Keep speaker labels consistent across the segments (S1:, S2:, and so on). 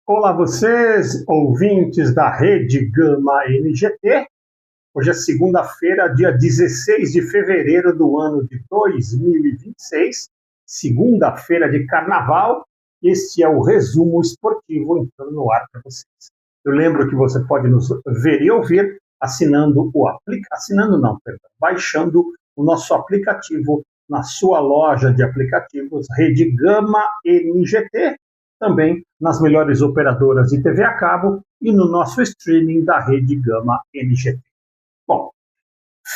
S1: Olá vocês, ouvintes da Rede Gama NGT. Hoje é segunda-feira, dia 16 de fevereiro do ano de 2026, segunda-feira de carnaval. Este é o resumo esportivo entrando no ar para vocês. Eu lembro que você pode nos ver e ouvir baixando o nosso aplicativo na sua loja de aplicativos Rede Gama NGT, também nas melhores operadoras de TV a cabo e no nosso streaming da Rede Gama NGT. Bom,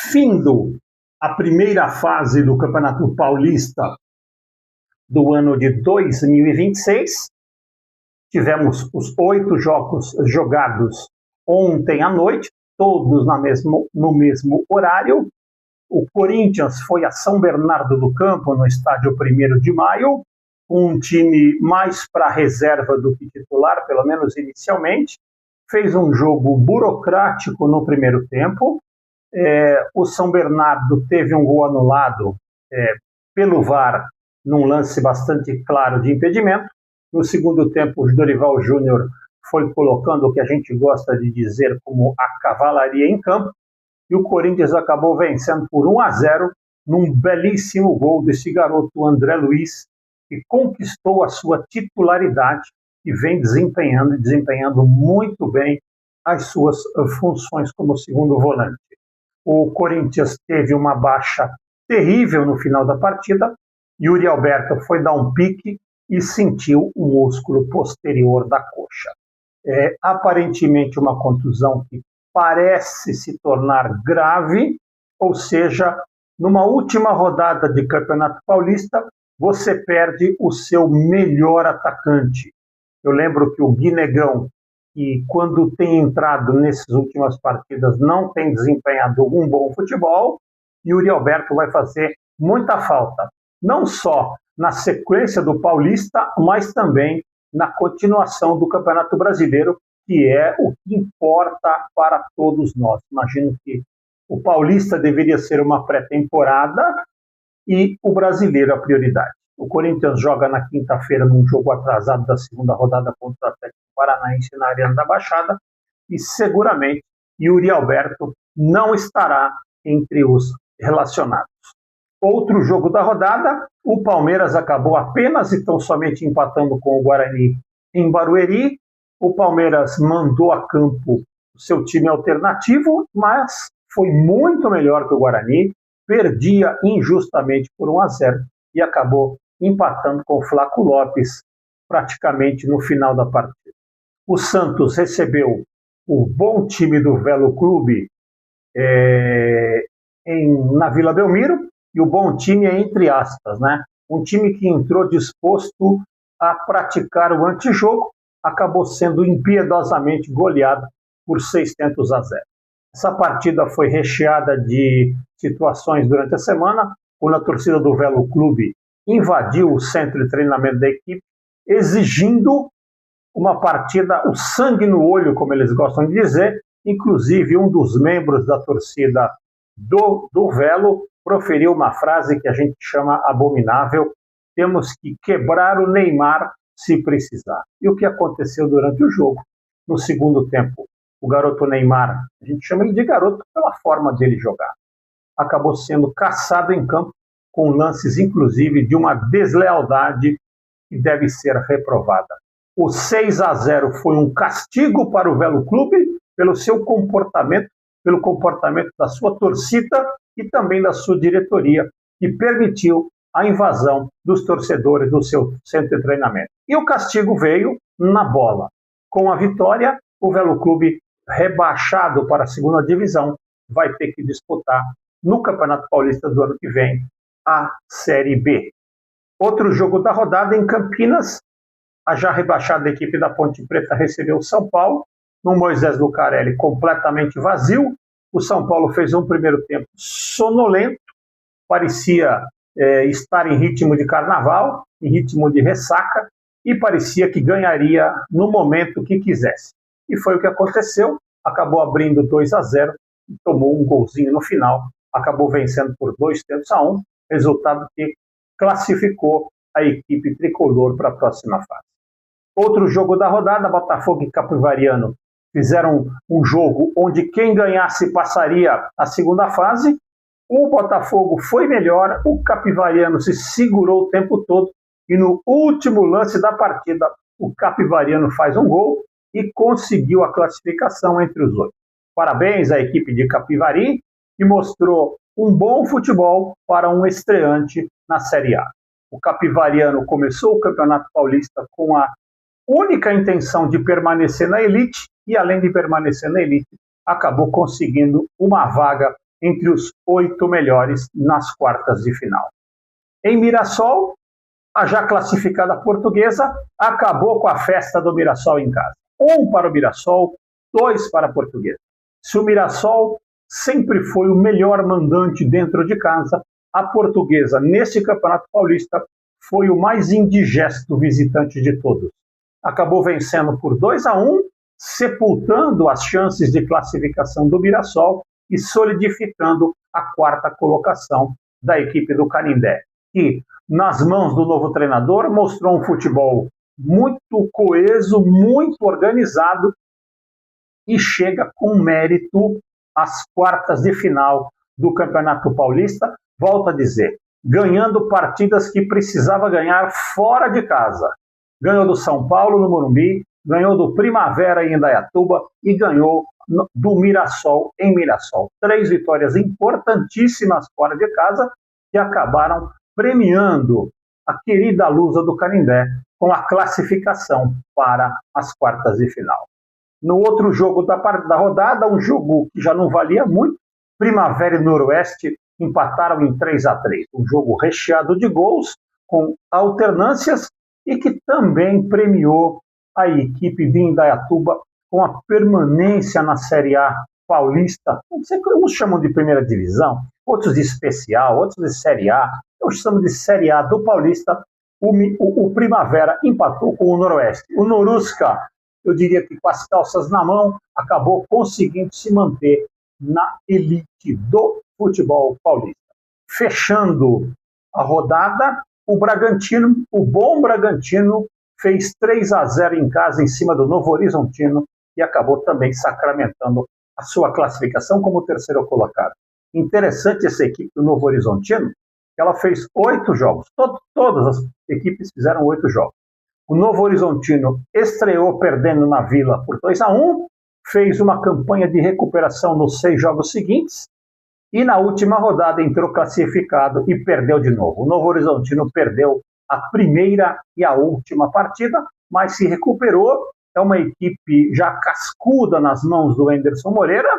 S1: findo a primeira fase do Campeonato Paulista do ano de 2026, tivemos os 8 jogos jogados ontem à noite, todos no mesmo horário. O Corinthians foi a São Bernardo do Campo, no estádio 1º de Maio, com um time mais para reserva do que titular, pelo menos inicialmente. Fez um jogo burocrático no primeiro tempo. O São Bernardo teve um gol anulado pelo VAR, num lance bastante claro de impedimento. No segundo tempo, o Dorival Júnior foi colocando o que a gente gosta de dizer como a cavalaria em campo, e o Corinthians acabou vencendo por 1-0, num belíssimo gol desse garoto André Luiz, que conquistou a sua titularidade e vem desempenhando muito bem as suas funções como segundo volante. O Corinthians teve uma baixa terrível no final da partida. Yuri Alberto foi dar um pique e sentiu o músculo posterior da coxa. Aparentemente uma contusão que parece se tornar grave, ou seja, numa última rodada de Campeonato Paulista, você perde o seu melhor atacante. Eu lembro que o Guinegão, que quando tem entrado nessas últimas partidas, não tem desempenhado um bom futebol, e o Yuri Alberto vai fazer muita falta, não só na sequência do Paulista, mas também na continuação do Campeonato Brasileiro, que é o que importa para todos nós. Imagino que o Paulista deveria ser uma pré-temporada e o brasileiro a prioridade. O Corinthians joga na quinta-feira num jogo atrasado da segunda rodada contra o Atlético Paranaense na Arena da Baixada, e seguramente Yuri Alberto não estará entre os relacionados. Outro jogo da rodada, o Palmeiras acabou apenas e tão somente empatando com o Guarani em Barueri. O Palmeiras mandou a campo o seu time alternativo, mas foi muito melhor que o Guarani, perdia injustamente por 1-0 e acabou empatando com o Flaco Lopes praticamente no final da partida. O Santos recebeu o bom time do Velo Clube na Vila Belmiro, e o bom time é entre aspas, né? Um time que entrou disposto a praticar o antijogo, acabou sendo impiedosamente goleado por 600-0. Essa partida foi recheada de situações durante a semana, quando a torcida do Velo Clube invadiu o centro de treinamento da equipe, exigindo uma partida, o sangue no olho, como eles gostam de dizer. Inclusive, um dos membros da torcida do Velo proferiu uma frase que a gente chama abominável: temos que quebrar o Neymar se precisar. E o que aconteceu durante o jogo? No segundo tempo, o garoto Neymar, a gente chama ele de garoto pela forma dele jogar, acabou sendo caçado em campo, com lances, inclusive, de uma deslealdade que deve ser reprovada. O 6-0 foi um castigo para o Velo Clube pelo seu comportamento, pelo comportamento da sua torcida e também da sua diretoria, que permitiu a invasão dos torcedores do seu centro de treinamento. E o castigo veio na bola. Com a vitória, o Velo Clube, rebaixado para a segunda divisão, vai ter que disputar no Campeonato Paulista do ano que vem a Série B. Outro jogo da rodada em Campinas, a já rebaixada equipe da Ponte Preta recebeu o São Paulo, no Moisés Lucarelli completamente vazio. O São Paulo fez um primeiro tempo sonolento, parecia estar em ritmo de carnaval, em ritmo de ressaca, e parecia que ganharia no momento que quisesse. E foi o que aconteceu, acabou abrindo 2-0, e tomou um golzinho no final, acabou vencendo por 2-1, resultado que classificou a equipe tricolor para a próxima fase. Outro jogo da rodada, Botafogo e Capivariano fizeram um jogo onde quem ganhasse passaria a segunda fase. O Botafogo foi melhor, o Capivariano se segurou o tempo todo e no último lance da partida o Capivariano faz um gol e conseguiu a classificação entre os 8. Parabéns à equipe de Capivari, que mostrou um bom futebol para um estreante na Série A. O Capivariano começou o Campeonato Paulista com a única intenção de permanecer na elite e, além de permanecer na elite, acabou conseguindo uma vaga entre os 8 melhores nas quartas de final. Em Mirassol, a já classificada Portuguesa acabou com a festa do Mirassol em casa. 1 para o Mirassol, 2 para a Portuguesa. Se o Mirassol sempre foi o melhor mandante dentro de casa, a Portuguesa, nesse Campeonato Paulista, foi o mais indigesto visitante de todos. Acabou vencendo por 2-1, sepultando as chances de classificação do Mirassol e solidificando a 4ª colocação da equipe do Canindé, que, nas mãos do novo treinador, mostrou um futebol muito coeso, muito organizado e chega com mérito às quartas de final do Campeonato Paulista. Volto a dizer, ganhando partidas que precisava ganhar fora de casa. Ganhou do São Paulo no Morumbi, ganhou do Primavera em Indaiatuba e ganhou do Mirassol em Mirassol. 3 vitórias importantíssimas fora de casa que acabaram premiando a querida Lusa do Canindé com a classificação para as quartas de final. No outro jogo da rodada, um jogo que já não valia muito, Primavera e Noroeste empataram em 3-3. Um jogo recheado de gols, com alternâncias e que também premiou a equipe de Indaiatuba com a permanência na Série A paulista. Uns chamam de primeira divisão, outros de especial, outros de Série A. Eu chamo de Série A do Paulista. O Primavera empatou com o Noroeste. O Norusca, eu diria que com as calças na mão, acabou conseguindo se manter na elite do futebol paulista. Fechando a rodada, o Bragantino, o bom Bragantino, fez 3-0 em casa em cima do Novo Horizontino e acabou também sacramentando a sua classificação como terceiro colocado. Interessante essa equipe do Novo Horizontino, ela fez 8 jogos. Todas as equipes fizeram 8 jogos. O Novo Horizontino estreou perdendo na Vila por 2-1, fez uma campanha de recuperação nos 6 jogos seguintes e na última rodada entrou classificado e perdeu de novo. O Novo Horizontino perdeu a primeira e a última partida, mas se recuperou. É uma equipe já cascuda nas mãos do Anderson Moreira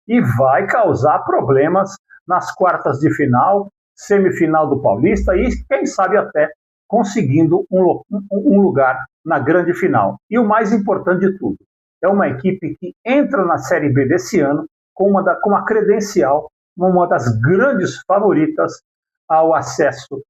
S1: e vai causar problemas nas quartas de final, semifinal do Paulista e, quem sabe, até conseguindo um lugar na grande final. E o mais importante de tudo, é uma equipe que entra na Série B desse ano com uma credencial, uma das grandes favoritas ao acesso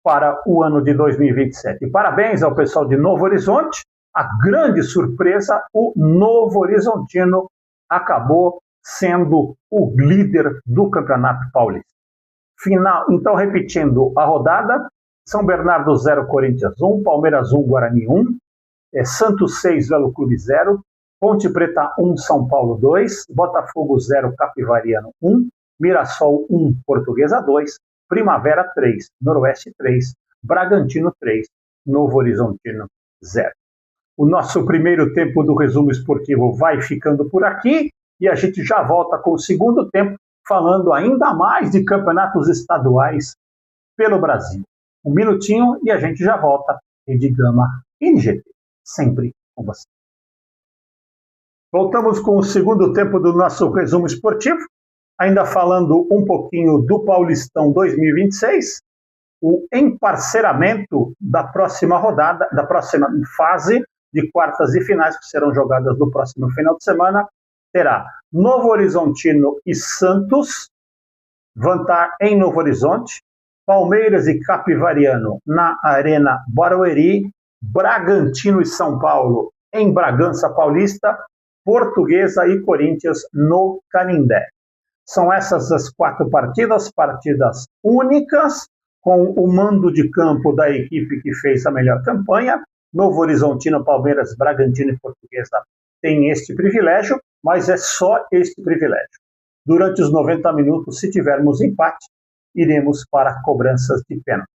S1: para o ano de 2027. E parabéns ao pessoal de Novo Horizonte. A grande surpresa, o Novo Horizontino acabou sendo o líder do Campeonato Paulista. Final, então, repetindo a rodada, São Bernardo 0, Corinthians 1, Palmeiras 1, Guarani 1, Santos 6, Velo Clube 0, Ponte Preta 1, São Paulo 2, Botafogo 0, Capivariano 1, Mirassol 1, Portuguesa 2, Primavera 3, Noroeste 3, Bragantino 3, Novo Horizontino 0. O nosso primeiro tempo do resumo esportivo vai ficando por aqui e a gente já volta com o segundo tempo, falando ainda mais de campeonatos estaduais pelo Brasil. Um minutinho e a gente já volta. Rede Gama NGT, sempre com você. Voltamos com o segundo tempo do nosso resumo esportivo, ainda falando um pouquinho do Paulistão 2026, o emparceramento da próxima rodada, da próxima fase de quartas e finais, que serão jogadas no próximo final de semana, terá Novo Horizontino e Santos, vão estar em Novo Horizonte, Palmeiras e Capivariano na Arena Barueri, Bragantino e São Paulo em Bragança Paulista, Portuguesa e Corinthians no Canindé. São essas as 4 partidas únicas, com o mando de campo da equipe que fez a melhor campanha, Novo Horizontino, Palmeiras, Bragantino e Portuguesa têm este privilégio, mas é só este privilégio. Durante os 90 minutos, se tivermos empate, iremos para cobranças de pênaltis.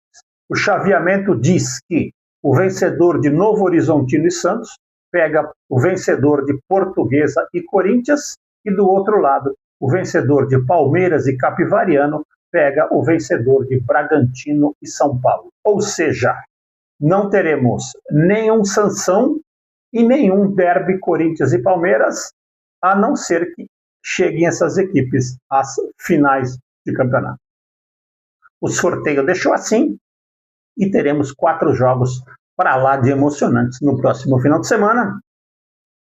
S1: O chaveamento diz que o vencedor de Novo Horizontino e Santos pega o vencedor de Portuguesa e Corinthians, e do outro lado, o vencedor de Palmeiras e Capivariano pega o vencedor de Bragantino e São Paulo. Ou seja, não teremos nenhum Sansão e nenhum derby Corinthians e Palmeiras, a não ser que cheguem essas equipes às finais de campeonato. O sorteio deixou assim e teremos 4 jogos para lá de emocionantes no próximo final de semana.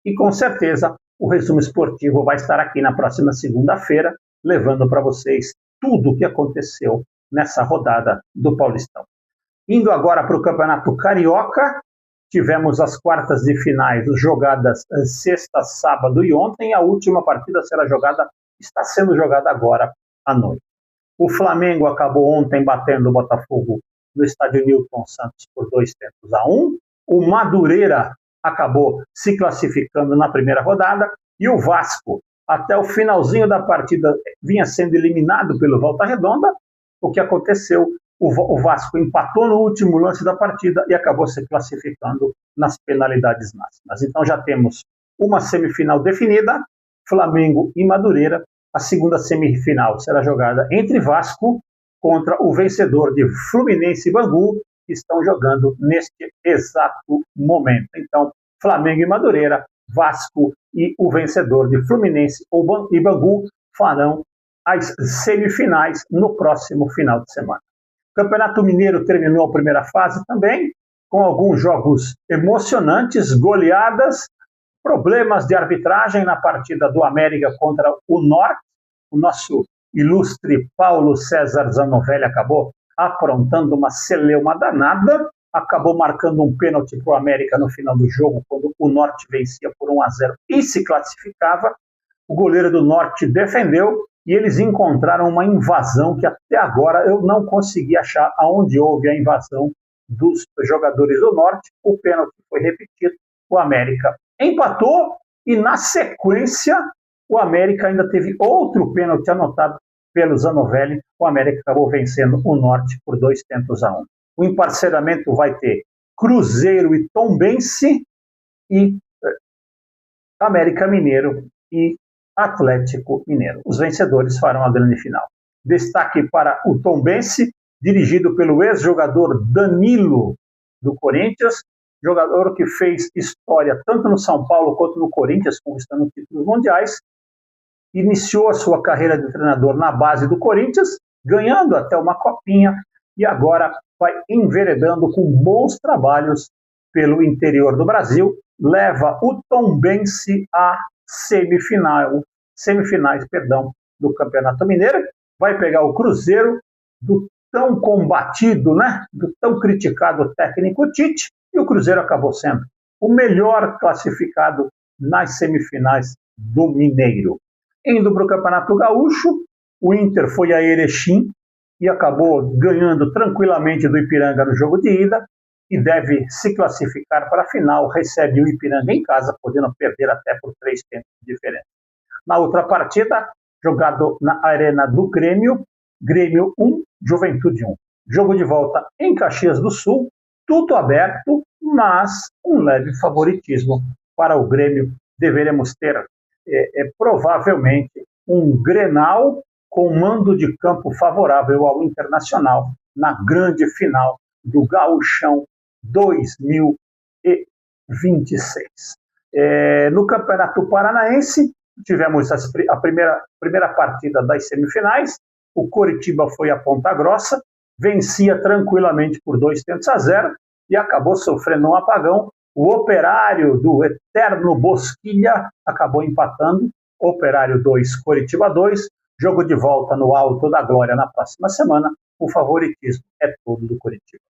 S1: E com certeza o resumo esportivo vai estar aqui na próxima segunda-feira, levando para vocês tudo o que aconteceu nessa rodada do Paulistão. Indo agora para o Campeonato Carioca, tivemos as quartas de finais jogadas sexta, sábado e ontem. A última partida está sendo jogada agora à noite. O Flamengo acabou ontem batendo o Botafogo no estádio Newton Santos por 2-1. O Madureira acabou se classificando na primeira rodada e o Vasco, até o finalzinho da partida, vinha sendo eliminado pelo Volta Redonda. O que aconteceu? O Vasco empatou no último lance da partida e acabou se classificando nas penalidades máximas. Então já temos uma semifinal definida, Flamengo e Madureira. A segunda semifinal será jogada entre Vasco contra o vencedor de Fluminense e Bangu, que estão jogando neste exato momento. Então, Flamengo e Madureira, Vasco e o vencedor de Fluminense e Bangu farão as semifinais no próximo final de semana. O Campeonato Mineiro terminou a primeira fase também, com alguns jogos emocionantes, goleadas, problemas de arbitragem na partida do América contra o Norte. O nosso ilustre Paulo César Zanovelli acabou aprontando uma celeuma danada, acabou marcando um pênalti para o América no final do jogo, quando o Norte vencia por 1-0 e se classificava. O goleiro do Norte defendeu e eles encontraram uma invasão que até agora eu não consegui achar aonde houve a invasão dos jogadores do Norte. O pênalti foi repetido, o América empatou e na sequência o América ainda teve outro pênalti anotado pelo Zanovelli. O América acabou vencendo o Norte por 2-1. O emparceramento vai ter Cruzeiro e Tombense e América Mineiro e Atlético Mineiro. Os vencedores farão a grande final. Destaque para o Tombense, dirigido pelo ex-jogador Danilo do Corinthians, jogador que fez história tanto no São Paulo quanto no Corinthians, conquistando títulos mundiais. Iniciou a sua carreira de treinador na base do Corinthians, ganhando até uma copinha, e agora vai enveredando com bons trabalhos pelo interior do Brasil, leva o Tombense à semifinais do Campeonato Mineiro, vai pegar o Cruzeiro do tão combatido, do tão criticado técnico Tite, e o Cruzeiro acabou sendo o melhor classificado nas semifinais do Mineiro. Indo para o Campeonato Gaúcho, o Inter foi a Erechim e acabou ganhando tranquilamente do Ipiranga no jogo de ida e deve se classificar para a final. Recebe o Ipiranga em casa, podendo perder até por 3 tempos de diferença. Na outra partida, jogado na Arena do Grêmio, Grêmio 1, Juventude 1. Jogo de volta em Caxias do Sul, tudo aberto, mas um leve favoritismo para o Grêmio. Deveremos ter provavelmente um Grenal com mando de campo favorável ao Internacional na grande final do Gauchão 2026. No Campeonato Paranaense, tivemos a primeira partida das semifinais. O Coritiba foi a Ponta Grossa, vencia tranquilamente por 2-0 e acabou sofrendo um apagão. O Operário do eterno Bosquilha acabou empatando. Operário 2, Coritiba 2. Jogo de volta no Alto da Glória na próxima semana. O favoritismo é todo do Coritiba.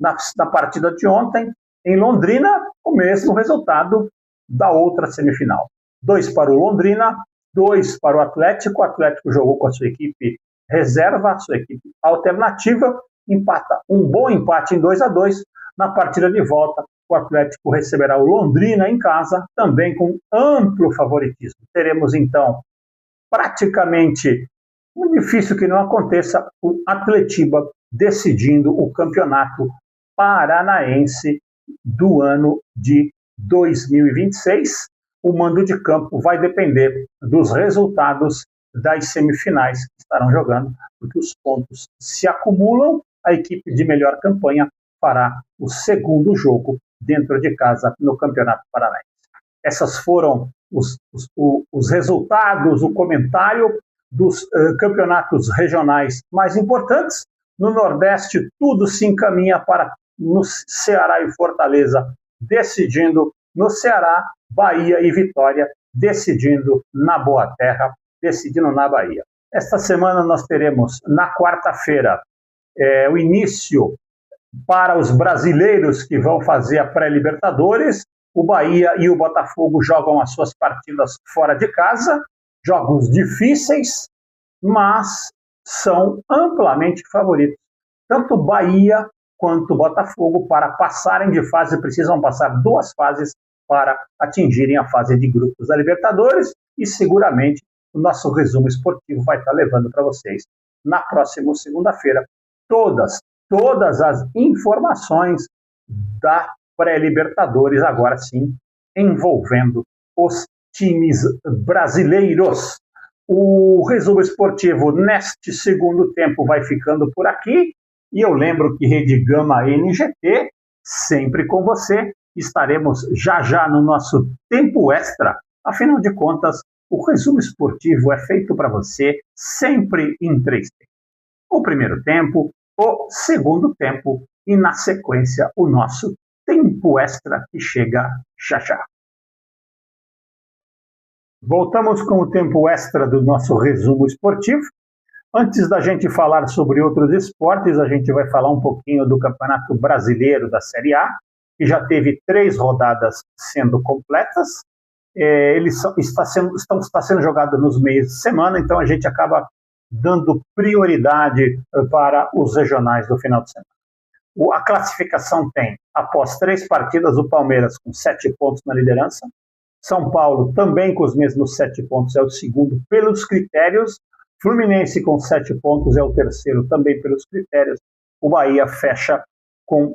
S1: Na partida de ontem, em Londrina, o mesmo resultado da outra semifinal. 2 para o Londrina, 2 para o Atlético. O Atlético jogou com a sua equipe reserva, a sua equipe alternativa, empata um bom empate em 2-2. Na partida de volta, o Atlético receberá o Londrina em casa, também com amplo favoritismo. Teremos, então, praticamente, muito difícil que não aconteça, o Atletiba decidindo o campeonato paranaense do ano de 2026. O mando de campo vai depender dos resultados das semifinais que estarão jogando, porque os pontos se acumulam, a equipe de melhor campanha fará o segundo jogo dentro de casa no Campeonato Paranaense. Essas foram os resultados, o comentário dos campeonatos regionais mais importantes. No Nordeste, tudo se encaminha para no Ceará e Fortaleza decidindo no Ceará, Bahia e Vitória decidindo na Boa Terra, decidindo na Bahia. Esta semana nós teremos, na quarta-feira, o início para os brasileiros que vão fazer a pré-Libertadores. O Bahia e o Botafogo jogam as suas partidas fora de casa, jogos difíceis, mas são amplamente favoritos. Tanto Bahia quanto Botafogo, para passarem de fase, precisam passar 2 fases para atingirem a fase de grupos da Libertadores, e seguramente o nosso resumo esportivo vai estar levando para vocês, na próxima segunda-feira, todas as informações da pré-Libertadores, agora sim, envolvendo os times brasileiros. O resumo esportivo neste segundo tempo vai ficando por aqui, e eu lembro que Rede Gama NGT, sempre com você, estaremos já no nosso tempo extra. Afinal de contas, o resumo esportivo é feito para você sempre em 3 tempos. O primeiro tempo, o segundo tempo e, na sequência, o nosso tempo extra que chega já. Voltamos com o tempo extra do nosso resumo esportivo. Antes da gente falar sobre outros esportes, a gente vai falar um pouquinho do Campeonato Brasileiro da Série A, que já teve 3 rodadas sendo completas. Está sendo jogado nos meios de semana, então a gente acaba dando prioridade para os regionais do final de semana. A classificação tem, após 3 partidas, o Palmeiras com 7 pontos na liderança, São Paulo também com os mesmos 7 pontos, é o segundo pelos critérios, Fluminense com 7 pontos é o terceiro também pelos critérios, o Bahia fecha com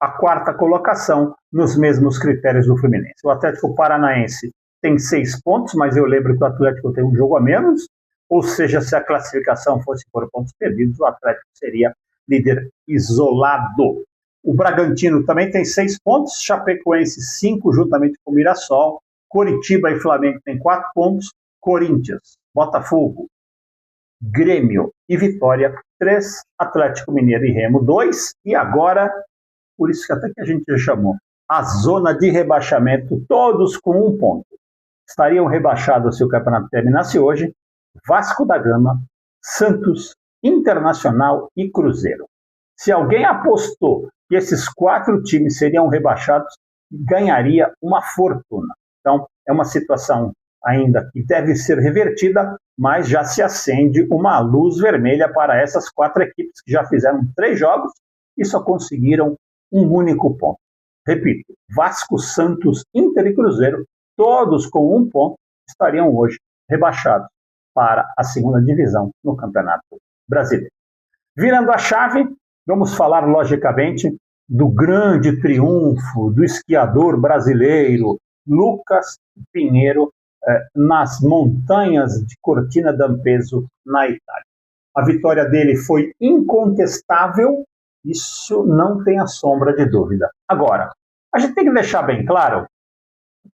S1: a 4ª colocação nos mesmos critérios do Fluminense. O Atlético Paranaense tem 6 pontos, mas eu lembro que o Atlético tem um jogo a menos, ou seja, se a classificação fosse por pontos perdidos, o Atlético seria líder isolado. O Bragantino também tem 6 pontos, Chapecoense 5, juntamente com o Mirassol, Coritiba e Flamengo tem 4 pontos, Corinthians, Botafogo, Grêmio e Vitória 3, Atlético Mineiro e Remo 2, e agora, por isso que até que a gente já chamou, a zona de rebaixamento, todos com 1 ponto. Estariam rebaixados se o campeonato terminasse hoje, Vasco da Gama, Santos, Internacional e Cruzeiro. Se alguém apostou que esses 4 times seriam rebaixados, ganharia uma fortuna. Então, é uma situação ainda que deve ser revertida, mas já se acende uma luz vermelha para essas 4 equipes que já fizeram 3 jogos e só conseguiram um único ponto. Repito, Vasco, Santos, Inter e Cruzeiro, todos com 1 ponto, estariam hoje rebaixados para a 2ª divisão no Campeonato Brasileiro. Virando a chave, vamos falar, logicamente, do grande triunfo do esquiador brasileiro Lucas Pinheiro nas montanhas de Cortina d'Ampezzo, na Itália. A vitória dele foi incontestável, isso não tem a sombra de dúvida. Agora, a gente tem que deixar bem claro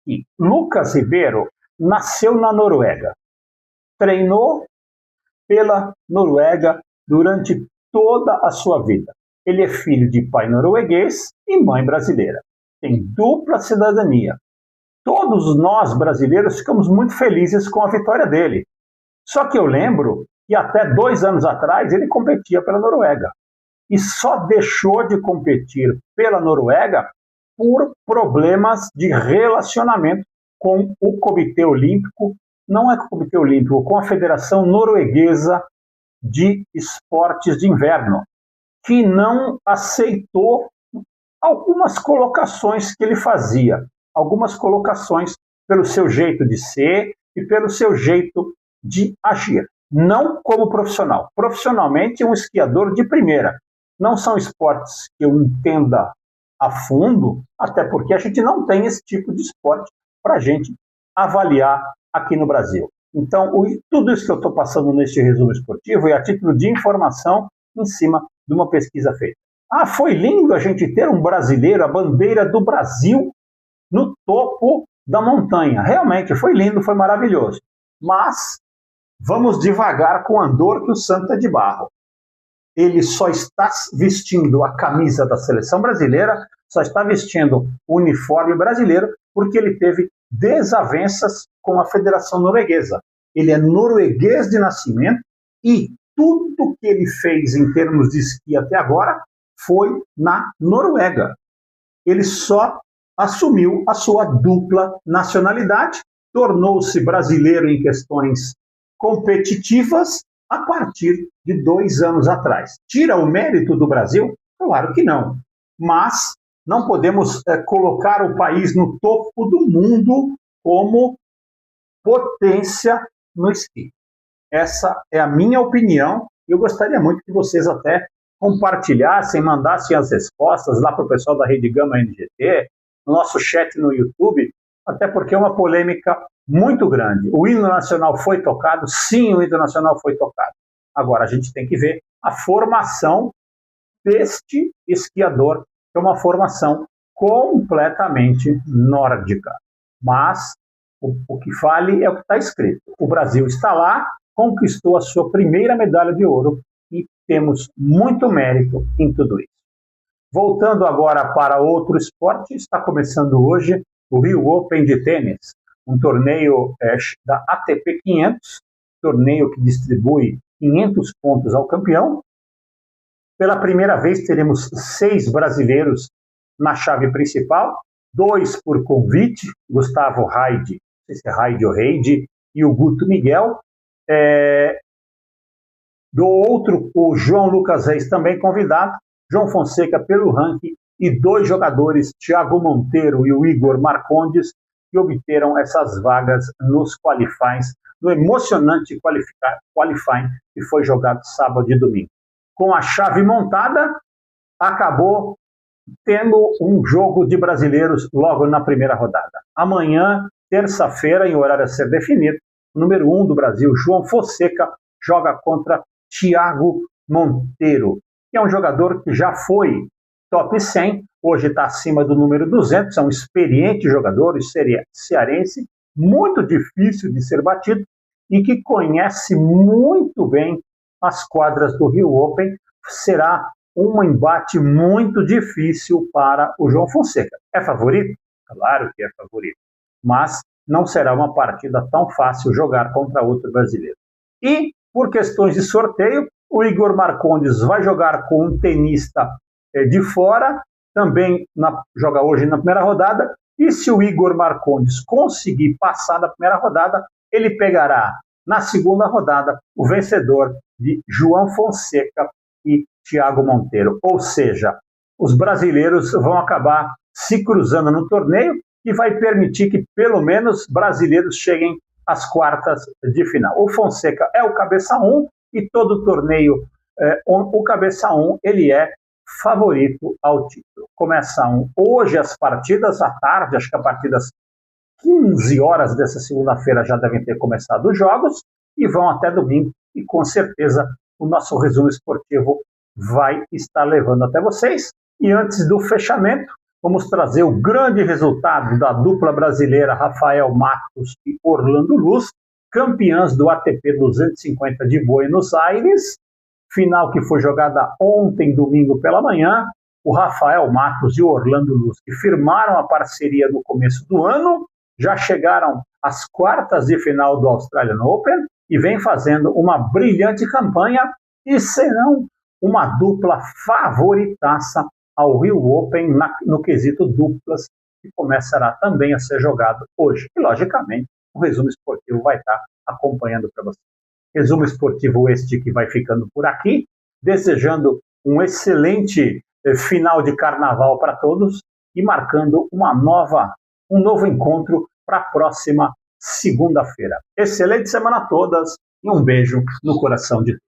S1: que Lucas Ribeiro nasceu na Noruega, treinou pela Noruega durante toda a sua vida. Ele é filho de pai norueguês e mãe brasileira. Tem dupla cidadania. Todos nós brasileiros ficamos muito felizes com a vitória dele. Só que eu lembro que até 2 anos atrás ele competia pela Noruega. E só deixou de competir pela Noruega por problemas de relacionamento com o Comitê Olímpico, não é com o Comitê Olímpico, com a Federação Norueguesa de Esportes de Inverno, que não aceitou algumas colocações que ele fazia, algumas colocações pelo seu jeito de ser e pelo seu jeito de agir. Não como profissional. Profissionalmente, um esquiador de primeira. Não são esportes que eu entenda a fundo, até porque a gente não tem esse tipo de esporte para a gente avaliar aqui no Brasil. Então, tudo isso que eu estou passando neste resumo esportivo é a título de informação em cima de uma pesquisa feita. Ah, foi lindo a gente ter um brasileiro, a bandeira do Brasil, no topo da montanha. Realmente, foi lindo, foi maravilhoso. Mas vamos devagar com o andor que o santo é de barro. Ele só está vestindo a camisa da seleção brasileira, só está vestindo o uniforme brasileiro porque ele teve desavenças com a Federação Norueguesa. Ele é norueguês de nascimento e tudo que ele fez em termos de esqui até agora foi na Noruega. Ele só assumiu a sua dupla nacionalidade, tornou-se brasileiro em questões competitivas a partir de 2 anos atrás. Tira o mérito do Brasil? Claro que não. Mas não podemos colocar o país no topo do mundo como potência no esqui. Essa é a minha opinião. Eu gostaria muito que vocês até compartilhassem, mandassem as respostas lá para o pessoal da Rede Gama NGT, no nosso chat no YouTube, até porque é uma polêmica muito grande. O hino nacional foi tocado? Sim, o hino nacional foi tocado. Agora, a gente tem que ver a formação deste esquiador, que é uma formação completamente nórdica. Mas o que vale é o que está escrito. O Brasil está lá, conquistou a sua primeira medalha de ouro e temos muito mérito em tudo isso. Voltando agora para outro esporte, está começando hoje o Rio Open de tênis, um torneio da ATP 500, torneio que distribui 500 pontos ao campeão. Pela primeira vez teremos 6 brasileiros na chave principal, 2 por convite, Gustavo Raide, não sei se é Raide ou Reide, e o Guto Miguel. Do outro, o João Lucas Reis também convidado, João Fonseca pelo ranking, e 2 jogadores, Thiago Monteiro e o Igor Marcondes, que obteram essas vagas nos qualifies, no emocionante qualifying que foi jogado sábado e domingo. Com a chave montada, acabou tendo um jogo de brasileiros logo na primeira rodada. Amanhã, terça-feira, em horário a ser definido, o número 1 do Brasil, João Fonseca, joga contra Thiago Monteiro, que é um jogador que já foi top 100, hoje está acima do número 200, é um experiente jogador, cearense, muito difícil de ser batido e que conhece muito bem as quadras do Rio Open. Será um embate muito difícil para o João Fonseca. É favorito? Claro que é favorito, mas não será uma partida tão fácil jogar contra outro brasileiro. E, por questões de sorteio, o Igor Marcondes vai jogar com um tenista de fora, também joga hoje na primeira rodada, e se o Igor Marcondes conseguir passar da primeira rodada, ele pegará na segunda rodada o vencedor de João Fonseca e Thiago Monteiro. Ou seja, os brasileiros vão acabar se cruzando no torneio e vai permitir que pelo menos brasileiros cheguem às quartas de final. O Fonseca é o cabeça 1 e todo o torneio, o cabeça 1, ele é favorito ao título. Começam hoje as partidas à tarde, acho que a partir das 15 horas dessa segunda-feira já devem ter começado os jogos e vão até domingo, e com certeza o nosso resumo esportivo vai estar levando até vocês. E antes do fechamento, vamos trazer o grande resultado da dupla brasileira Rafael Matos e Orlando Luz, campeãs do ATP 250 de Buenos Aires, final que foi jogada ontem, domingo pela manhã. O Rafael Matos e o Orlando Luz, que firmaram a parceria no começo do ano, já chegaram às quartas de final do Australian Open e vem fazendo uma brilhante campanha e serão uma dupla favoritaça ao Rio Open no quesito duplas, que começará também a ser jogado hoje. E, logicamente, o resumo esportivo vai estar acompanhando para você. Resumo esportivo este que vai ficando por aqui, desejando um excelente final de carnaval para todos e marcando um novo encontro para a próxima segunda-feira. Excelente semana a todas e um beijo no coração de todos.